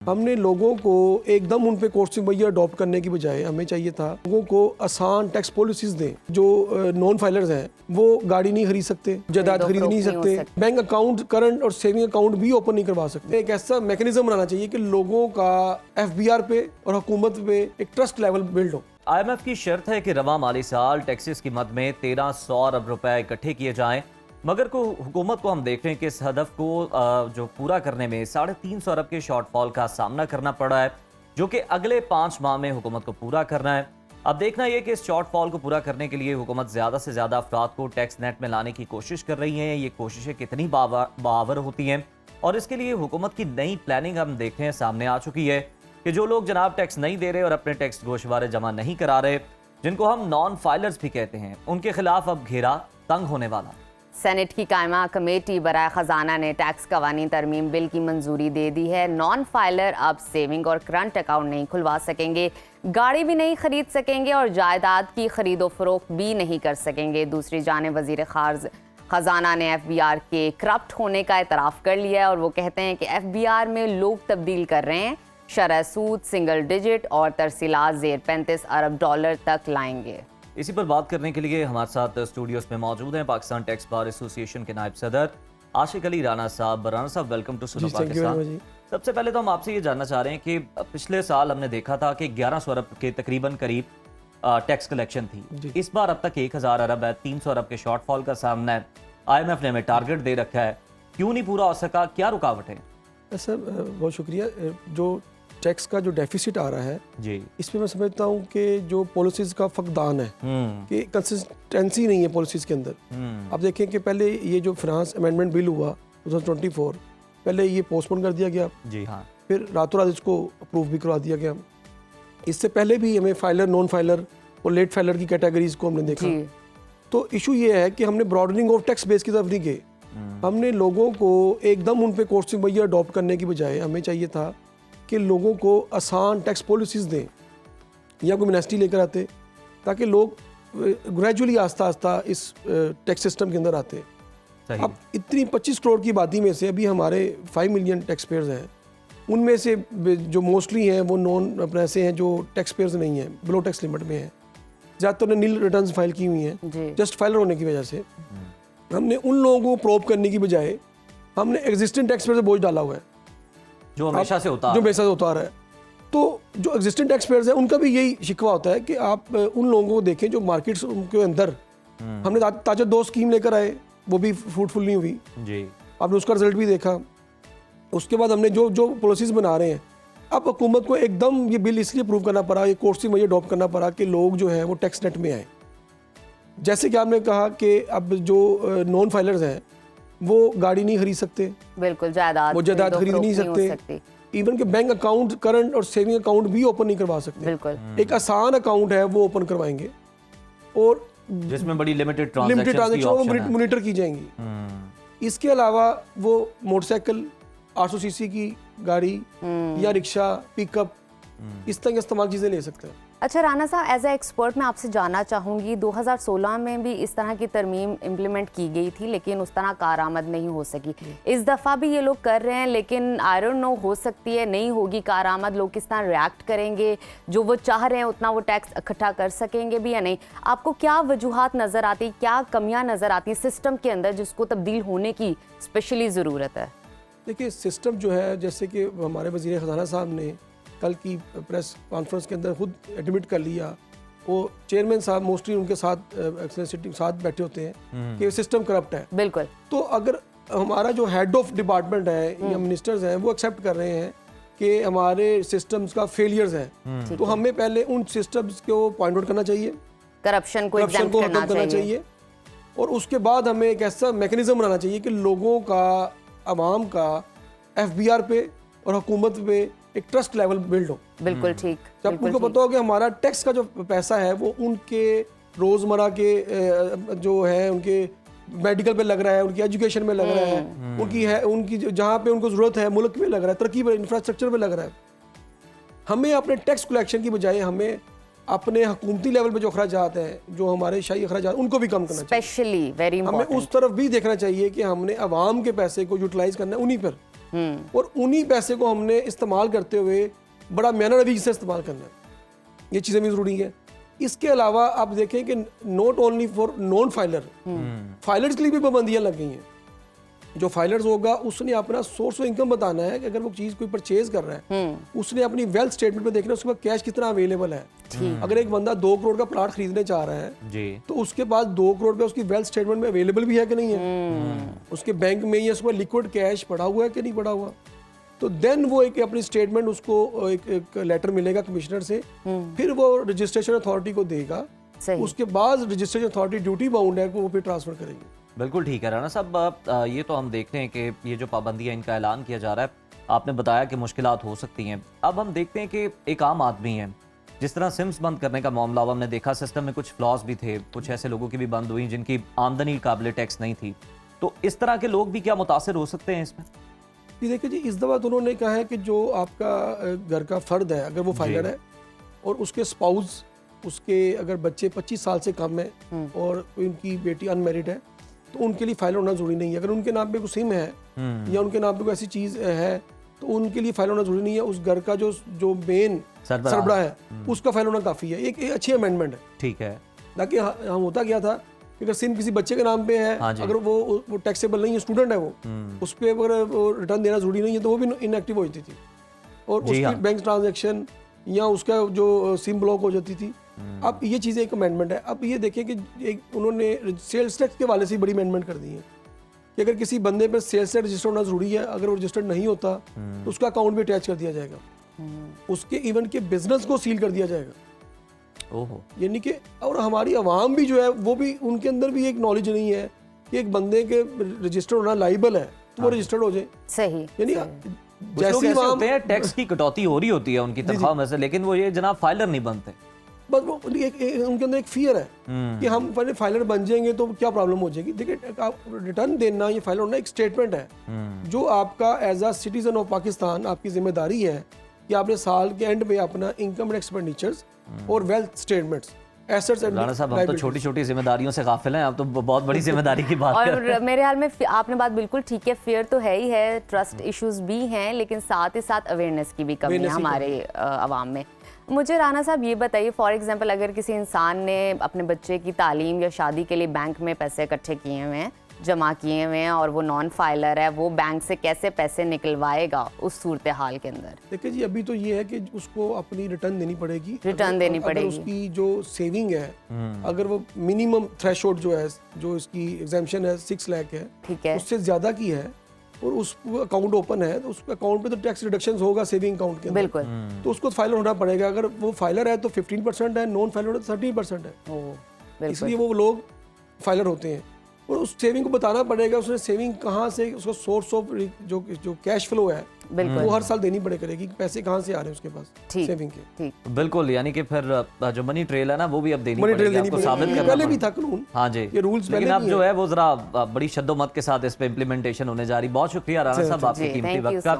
हमने लोगों को एकदम उन पे कोर्सिंग वही अडॉप्ट करने की बजाय हमें चाहिए था लोगों को आसान टैक्स पॉलिसीज दें। जो नॉन फाइलर्स हैं वो गाड़ी नहीं खरीद सकते, जायदाद खरीद नहीं सकते, बैंक अकाउंट करंट और सेविंग अकाउंट भी ओपन नहीं करवा सकते। एक ऐसा मैकेनिज्म बनाना चाहिए कि लोगों का एफबीआर पे और हुकूमत पे एक ट्रस्ट लेवल बिल्ड हो। IMF की शर्त है कि रवा माली साल टैक्सेस की मद में 1300 अरब रुपए इकट्ठे किए जाएं, मगर हुकूमत को हम देख रहे हैं कि इस हदफ को जो पूरा करने में 350 अरब के शॉर्टफॉल का सामना करना पड़ा है, जो कि अगले 5 माह में हुकूमत को पूरा करना है। अब देखना यह कि इस शॉर्टफॉल को पूरा करने के लिए हुकूमत ज़्यादा से ज़्यादा अफराद को टैक्स नेट में लाने की कोशिश कर रही है। ये कोशिशें कितनी बावर होती हैं और इसके लिए हुकूमत की नई प्लानिंग हम देख रहे हैं सामने आ चुकी है कि जो लोग जनाब टैक्स नहीं दे रहे और अपने टैक्स गोशवारे जमा नहीं करा रहे, जिनको हम नॉन फाइलर्स भी कहते हैं, उनके खिलाफ अब घेरा तंग होने वाला। सेनेट की कायमा कमेटी बराए खजाना ने टैक्स कवानीन तरमीम बिल की मंजूरी दे दी है। नॉन फाइलर अब सेविंग और करंट अकाउंट नहीं खुलवा सकेंगे, गाड़ी भी नहीं खरीद सकेंगे और जायदाद की खरीदो फरोख्त भी नहीं कर सकेंगे। दूसरी जानिब वजीर खजाना ने FBR के करप्ट होने का एतराफ़ कर लिया है और वो कहते हैं कि FBR में लोग तब्दील कर रहे हैं, शरह सूद सिंगल डिजिट और तरसीलात ज़ेर 35 अरब डॉलर तक लाएंगे। इसी पर बात करने के लिए हमारे साथ स्टूडियोज में मौजूद हैं पाकिस्तान टैक्स बार एसोसिएशन के नायब सदर आशिक अली राना साहब। राना साहब, वेलकम टू सुनो पाकिस्तान। सबसे पहले तो हम आपसे ये जानना चाह रहे हैं कि पिछले साल हमने देखा था कि 1100 अरब के तकरीबन करीब टैक्स कलेक्शन थी। इस बार अब तक 1000 अरब है, 300 अरब के शॉर्टफॉल का सामना है। IMF ने हमें टारगेट दे रखा है, क्यों नहीं पूरा हो सका, क्या रुकावट है? सर बहुत शुक्रिया। जो टैक्स का जो डेफिसिट आ रहा है जी, इसमें मैं समझता हूँ कि जो पॉलिसीज का फकदान है कि कंसिस्टेंसी नहीं है पॉलिसीज के अंदर। आप देखें कि पहले ये जो फाइनेंस अमेंडमेंट बिल हुआ 2024, पहले ये पोस्टपोन कर दिया गया जी हाँ, फिर रातों रात इसको अप्रूव भी करवा दिया गया। इससे पहले भी हमें फाइलर, नॉन फाइलर और लेट फाइलर की कैटेगरीज को हमने देखा। तो इशू ये है कि हमने ब्रॉडनिंग ऑफ टैक्स बेस की तरफ नहीं गए। हमने लोगों को एकदम उन पे कोर्सिंग वही अडॉप्ट करने की बजाय हमें चाहिए था कि लोगों को आसान टैक्स पॉलिसीज़ दें या कोई एमनेस्टी लेकर आते, ताकि लोग ग्रेजुअली आस्ता आस्ता इस टैक्स सिस्टम के अंदर आते। अब इतनी 25 करोड़ की आबादी में से अभी हमारे 5 मिलियन टैक्स पेयर्स हैं, उनमें से जो मोस्टली हैं वो नॉन अपने ऐसे हैं जो टैक्स पेयर्स नहीं हैं, बिलो टैक्स लिमिट में हैं। ज़्यादातर ने नील रिटर्न्स फाइल की हुई हैं जस्ट फाइलर होने की वजह से। हमने उन लोगों को प्रोब करने की बजाय हमने एग्जिस्टिंग टैक्स पेयर से बोझ डाला हुआ है, जो हमेशा से होता आ रहा है। तो जो एग्जिस्टिंग टैक्स पेयर्स हैं उनका भी यही शिकवा होता है कि आप उन लोगों को देखें जो मार्केट्स के अंदर हमने ताजा 2 स्कीम लेकर आए, वो भी फ्रूटफुल नहीं हुई जी, आपने उसका रिजल्ट भी देखा। उसके बाद हमने जो पॉलिसीज़ बना रहे हैं, अब हुकूमत को एकदम ये बिल इसलिए अप्रूव करना पड़ा, ये कोर्ट से वही अडॉप्ट करना पड़ा कि लोग जो है वो टैक्स नेट में आए। जैसे कि आपने कहा कि अब जो नॉन फाइलर्स हैं वो गाड़ी नहीं खरीद सकते, बिल्कुल जायदाद खरीद नहीं सकते, इवन के बैंक अकाउंट करंट और सेविंग अकाउंट भी ओपन नहीं करवा सकते। बिल्कुल एक आसान अकाउंट है वो ओपन करवाएंगे और जिसमें बड़ी लिमिटेड ट्रांजैक्शन मॉनिटर की जाएंगी। इसके अलावा वो मोटरसाइकिल, 800 सीसी की गाड़ी या रिक्शा, पिकअप, इस तरह की इस्तेमाल चीज़ें ले सकते हैं। अच्छा राना साहब, एज ए एक्सपर्ट मैं आपसे जानना चाहूँगी, 2016 में भी इस तरह की तरमीम इम्प्लीमेंट की गई थी लेकिन उस तरह कारआमद नहीं हो सकी। इस दफ़ा भी ये लोग कर रहे हैं लेकिन आई डोंट नो, हो सकती है नहीं होगी कारआमद, लोग किस तरह रिएक्ट करेंगे, जो वो चाह रहे हैं उतना वो टैक्स इकट्ठा कर सकेंगे भी या नहीं। आपको क्या वजूहात नज़र आती, क्या कमियाँ नज़र आती सिस्टम के अंदर जिसको तब्दील होने की स्पेशली ज़रूरत है? देखिए सिस्टम जो है, जैसे कि हमारे वज़ीर ख़ज़ाना साहब ने कल की प्रेस कॉन्फ्रेंस के अंदर खुद एडमिट कर लिया, वो चेयरमैन साहब मोस्टली उनके साथ बैठे होते हैं कि सिस्टम करप्ट है। बिल्कुल। तो अगर हमारा जो हेड ऑफ डिपार्टमेंट है या मिनिस्टर्स हैं वो एक्सेप्ट कर रहे हैं कि हमारे सिस्टम्स का फेलियर्स है, तो हमें पहले उन सिस्टम्स को पॉइंट आउट करना चाहिए, करप्शन को खत्म करना चाहिए और उसके बाद हमें एक ऐसा मैकेनिज्म बनाना चाहिए कि लोगों का, आवाम का FBR पे और हुकूमत पे एक ट्रस्ट लेवल बिल्ड हो। बिल्कुल ठीक। जब उनको पता हो कि हमारा टैक्स का जो पैसा है वो उनके रोजमर्रा के जो है, उनके मेडिकल पे लग रहा है, उनकी एजुकेशन में लग रहा है, उनकी जहाँ पे उनको जरूरत है मुल्क में लग रहा है, तरक्की पे, इंफ्रास्ट्रक्चर पे लग रहा है। हमें अपने टैक्स कलेक्शन की बजाय हमें अपने हुकूमती लेवल पे जो अखराजात हैं, जो हमारे शाही अखराजात, उनको भी कम करना चाहिए। हमें उस तरफ भी देखना चाहिए कि हमने अवाम के पैसे को यूटिलाइज करना है उन्हीं पर। और उन्हीं पैसे को हमने इस्तेमाल करते हुए बड़ा मैनर अभी से इस्तेमाल करना है, ये चीज़ें भी ज़रूरी है। इसके अलावा आप देखें कि not only for non filer, filers के लिए भी पाबंदियाँ लग गई हैं। जो फाइलर्स होगा उसने अपना सोर्स ऑफ इनकम बताना है कि अगर वो चीज़ कोई परचेज कर रहा है उसने अपनी वेल्थ स्टेटमेंट में देखना है उसके पास कैश कितना अवेलेबल है। अगर एक बंदा 2 करोड़ का प्लाट खरीदने चाह रहा है जी, तो उसके पास 2 करोड़ रुपया उसकी वेल्थ स्टेटमेंट में अवेलेबल भी है कि नहीं है, उसके बैंक में या उसमें लिक्विड कैश पड़ा हुआ है कि नहीं पड़ा हुआ। तो देन वो एक अपनी स्टेटमेंट उसको एक लेटर मिलेगा कमिश्नर से, फिर वो रजिस्ट्रेशन अथॉरिटी को देगा, सही। उसके बाद रजिस्ट्रेशन अथॉरिटी ड्यूटी बाउंड है कि वो फिर ट्रांसफर करेगी। बिल्कुल ठीक है राना साहब। ये तो हम देखते हैं कि ये जो पाबंदियां इनका ऐलान किया जा रहा है, आपने बताया कि मुश्किलात हो सकती हैं। अब हम देखते हैं कि एक आम आदमी है, जिस तरह सिम्स बंद करने का मामला हुआ, हमने देखा सिस्टम में कुछ फ्लॉज भी थे, कुछ ऐसे लोगों की भी बंद हुई जिनकी आमदनी काबिल टैक्स नहीं थी। तो इस तरह के लोग भी क्या मुतासर हो सकते हैं इसमें? ये देखिए जी, इस दफ़ा तो उन्होंने कहा है कि जो आपका घर का फ़र्द है अगर वो फाइलर है और उसके स्पाउस, उसके अगर बच्चे 25 साल से कम है और उनकी बेटी अनमेरिड है तो उनके लिए फाइलर होना ज़रूरी नहीं है। अगर उनके नाम पे कोई सिम है या उनके नाम पे कोई ऐसी चीज़ है तो उनके लिए फाइल होना ज़रूरी नहीं है। उस घर का जो मेन सरबराह है उसका फाइल होना काफ़ी है। एक अच्छी अमेंडमेंट है, ठीक है। ताकि हम होता क्या था कि अगर सिम किसी बच्चे के नाम पे है, अगर वो टैक्सेबल नहीं है, स्टूडेंट है वो, उस पर अगर वो रिटर्न देना ज़रूरी नहीं है तो वो भी इनएक्टिव हो जाती थी और उसकी बैंक ट्रांजेक्शन या उसका जो सिम ब्लॉक हो जाती थी। अब ये चीज़ें एक अमेंडमेंट है। अब ये देखें कि एक उन्होंने सेल्स टैक्स के वाले से बड़ी अमेंडमेंट कर दी है कि अगर किसी बंदे पर सेल्स टैक्स रजिस्टर होना ज़रूरी है, अगर वो रजिस्टर्ड नहीं होता तो उसका अकाउंट भी अटैच कर दिया जाएगा, उसके इवन के बिजनेस को सील कर दिया जाएगा। ओहो, यानी कि और हमारी आवाम भी जो है वो भी, उनके अंदर भी एक नॉलेज नहीं है कि एक बंदे के रजिस्टर होना लाइबल है तो वो रजिस्टर्ड हो जाए। सही। यानी जैसे ऐसे होते हैं टैक्स की कटौती हो रही होती है उनकी तनख्वाह में से, लेकिन वो ये जनाब फाइलर नहीं बनते। बस वो उनके अंदर एक फियर है कि हम पहले फाइलर बन जाएंगे तो क्या प्रॉब्लम हो जाएगी। देखिए, आप रिटर्न देना, ये फाइलर होना एक स्टेटमेंट है जो आपका as a citizen of Pakistan आपकी जिम्मेदारी है कि आपने साल के एंड पे अपना इनकम एंड एक्सपेंडिचर्स और wealth statements, assets and Rana साहब, हम तो छोटी छोटी जिम्मेदारियों से गाफिल हैं, आप तो बहुत बड़ी जिम्मेदारी की बात कर रहे हैं। और मेरे ख्याल में आपने बात बिल्कुल ठीक है, फेयर तो है ही है, ट्रस्ट इश्यूज भी हैं, लेकिन साथ ही साथ अवेयरनेस की भी कमी है हमारे आवाम में। मुझे राना साहब ये बताइए, फॉर एग्जांपल अगर किसी इंसान ने अपने बच्चे की तालीम या शादी के लिए बैंक में पैसे इकट्ठे किए हुए हैं, जमा किए हुए हैं और वो नॉन फाइलर है, वो बैंक से कैसे पैसे निकलवाएगा उस सूरत हाल के अंदर? देखिए जी, अभी तो ये है कि उसको अपनी रिटर्न देनी पड़ेगी। रिटर्न देनी पड़ेगी। उसकी जो सेविंग है, अगर वो मिनिमम थ्रेशोल्ड जो है, जो इसकी एग्जाम्पशन है 6 लाख है, ठीक है, उससे ज़्यादा की है और उस अकाउंट ओपन है तो उस अकाउंट पे तो टैक्स रिडक्शन होगा सेविंग अकाउंट के अंदर। बिल्कुल। तो उसको फाइलर होना पड़ेगा। अगर वो फाइलर है तो 15% है, नॉन फाइलर है तो 30% है। बिल्कुल। इसलिए वो लोग फाइलर होते हैं और उस सेविंग को बताना पड़ेगा उसने सेविंग कहाँ से, उसका सोर्स ऑफ जो कैश फ्लो है वो हर साल देनी पड़े करेगी, पैसे कहाँ से आ रहे हैं उसके पास सेविंग के। ठीक, बिल्कुल, यानी कि फिर जो मनी ट्रेल है ना वो भी अब देनी मनी ट्रेल पड़ेगी, देनी आपको साबित पड़ेगी। करना पहले भी पड़ेगा। था कानून, हाँ जी, ये रूल्स लेकिन पहले अब भी जो है वो जरा बड़ी शद्दोमत के साथ इस पे इम्प्लीमेंटेशन होने जा रही। बहुत शुक्रिया राणा साहब आपकी कीमती वक्त का।